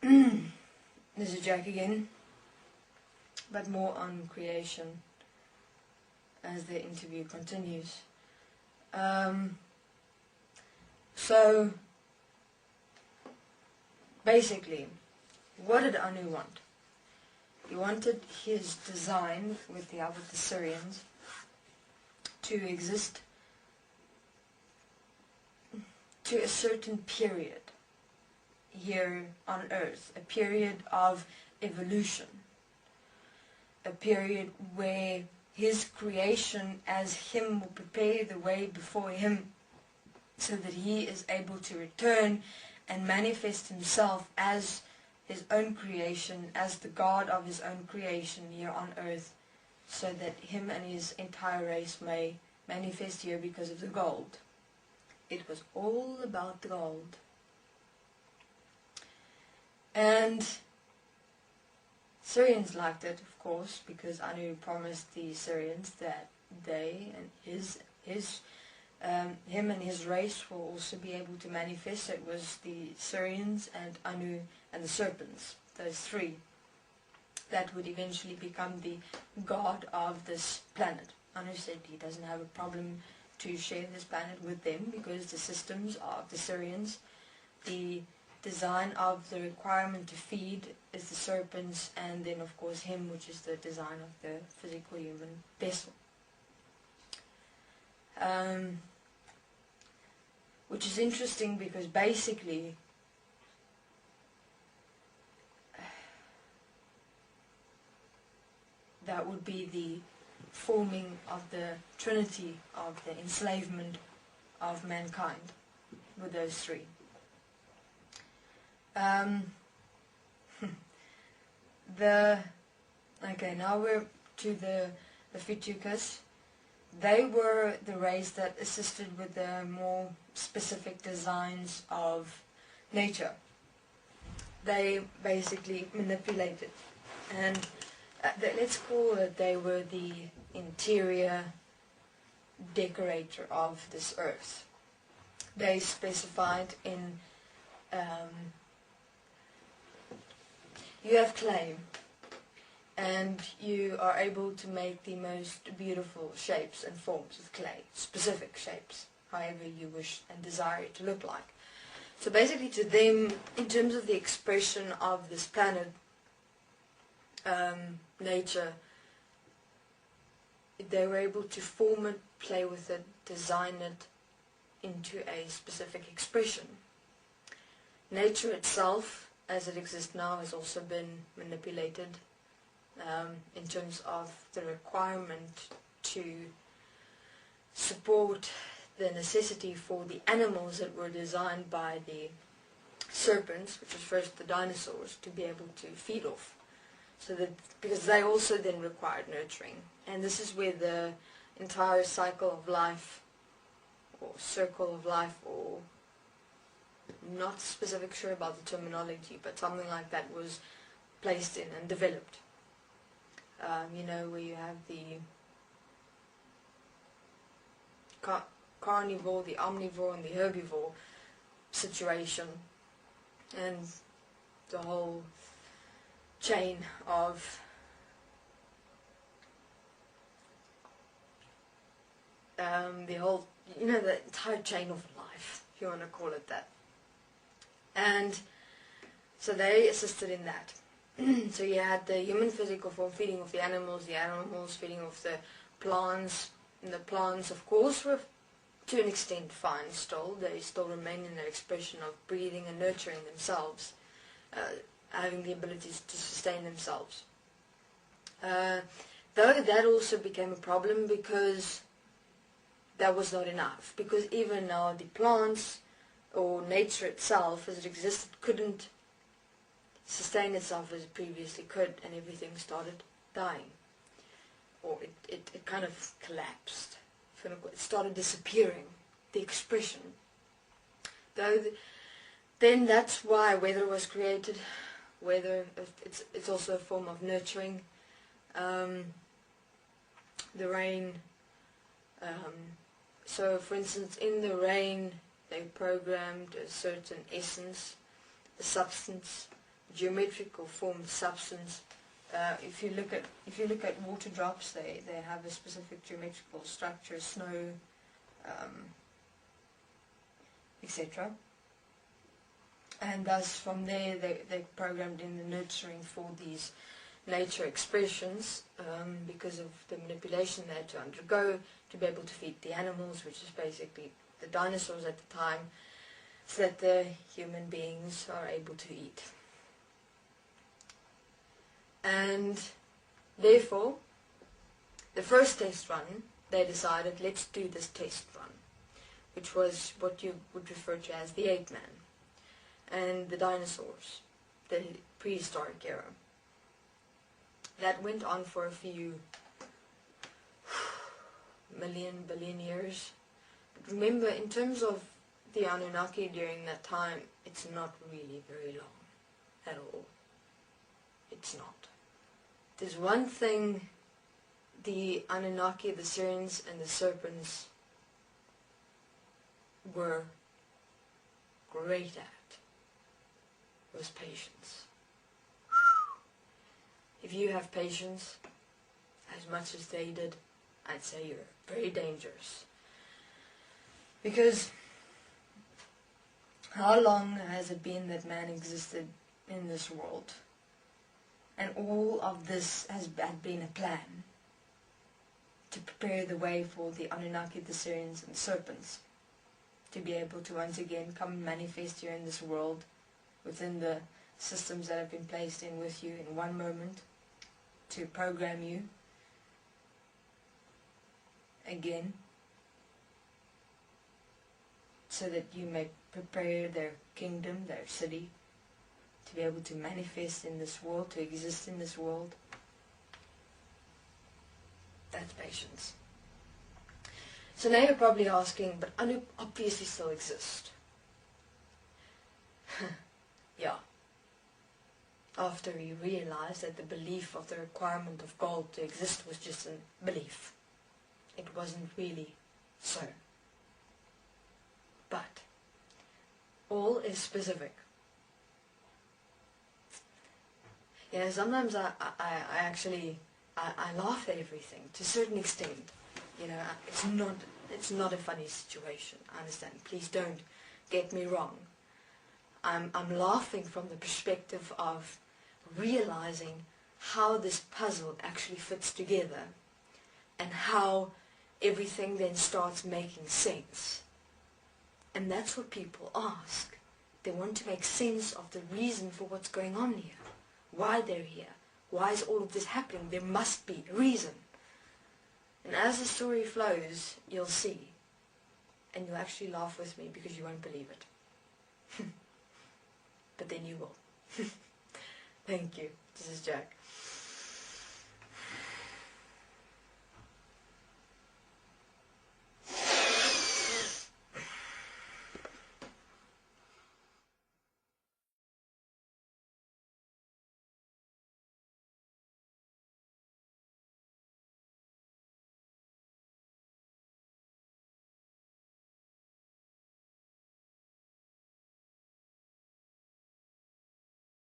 This is Jack again, but more on creation as the interview continues. So basically, what did Anu want? He wanted his design with the help of the Syrians to exist to a certain period here on earth, a period of evolution, a period where his creation as him will prepare the way before him so that he is able to return and manifest himself as his own creation, as the God of his own creation here on earth, so that him and his entire race may manifest here because of the gold. It was all about the gold. And Syrians liked it, of course, because Anu promised the Syrians that they and him and his race will also be able to manifest. So it was the Syrians and Anu and the serpents, those three, that would eventually become the god of this planet. Anu said he doesn't have a problem to share this planet with them because the systems of the Syrians, the design of the requirement to feed is the serpents, and then of course him, which is the design of the physical human vessel. Which is interesting because basically that would be the forming of the trinity of the enslavement of mankind with those three. Okay, now we're to the Fetucas. They were the race that assisted with the more specific designs of nature. They basically manipulated, and let's call it they were the interior decorator of this earth. They specified in you have clay, and you are able to make the most beautiful shapes and forms with clay, specific shapes, however you wish and desire it to look like. So basically to them, in terms of the expression of this planet, nature, they were able to form it, play with it, design it into a specific expression. Nature itself, as it exists now, has also been manipulated in terms of the requirement to support the necessity for the animals that were designed by the serpents, which was first the dinosaurs, to be able to feed off. So that, because they also then required nurturing. And this is where the entire cycle of life, or circle of life, or not specific sure about the terminology, but something like that was placed in and developed. You know, where you have the carnivore, the omnivore, and the herbivore situation, and the whole chain of the whole, you know, the entire chain of life, if you want to call it that. And so they assisted in that. So you had the human physical form feeding off the animals feeding off the plants, and the plants of course were to an extent fine still. They still remain in their expression of breathing and nurturing themselves, having the abilities to sustain themselves. Though that also became a problem because that was not enough, because even now the plants or nature itself as it existed couldn't sustain itself as it previously could, and everything started dying, or it kind of collapsed. It started disappearing, the expression. Then that's why weather was created. Weather, it's also a form of nurturing. The rain. So for instance, in the rain they programmed a certain essence, a substance, geometrical formed substance. If you look at water drops, they have a specific geometrical structure, snow, etc. And thus from there they programmed in the nurturing for these nature expressions, because of the manipulation they had to undergo to be able to feed the animals, which is basically the dinosaurs at the time, so that the human beings are able to eat. And therefore, the first test run, they decided, let's do this test run, which was what you would refer to as the ape man and the dinosaurs, the prehistoric era. That went on for a few billion years. But remember, in terms of the Anunnaki during that time, it's not really very long at all. It's not. There's one thing the Anunnaki, the Sirians, and the serpents were great at, was patience. If you have patience, as much as they did, I'd say you're very dangerous. Because how long has it been that man existed in this world? And all of this had been a plan to prepare the way for the Anunnaki, the Sirians, and the serpents to be able to once again come and manifest here in this world within the systems that have been placed in with you in one moment, to program you again so that you may prepare their kingdom, their city, to be able to manifest in this world, to exist in this world. That's patience. So now you're probably asking, but Anu obviously still exists. Yeah. After we realized that the belief of the requirement of gold to exist was just a belief. It wasn't really so. But all is specific. You know, sometimes I actually laugh at everything to a certain extent. You know, it's not a funny situation. I understand. Please don't get me wrong. I'm laughing from the perspective of realizing how this puzzle actually fits together and how everything then starts making sense. And that's what people ask. They want to make sense of the reason for what's going on here. Why they're here. Why is all of this happening? There must be a reason. And as the story flows, you'll see. And you'll actually laugh with me because you won't believe it. But then you will. Thank you. This is Jack.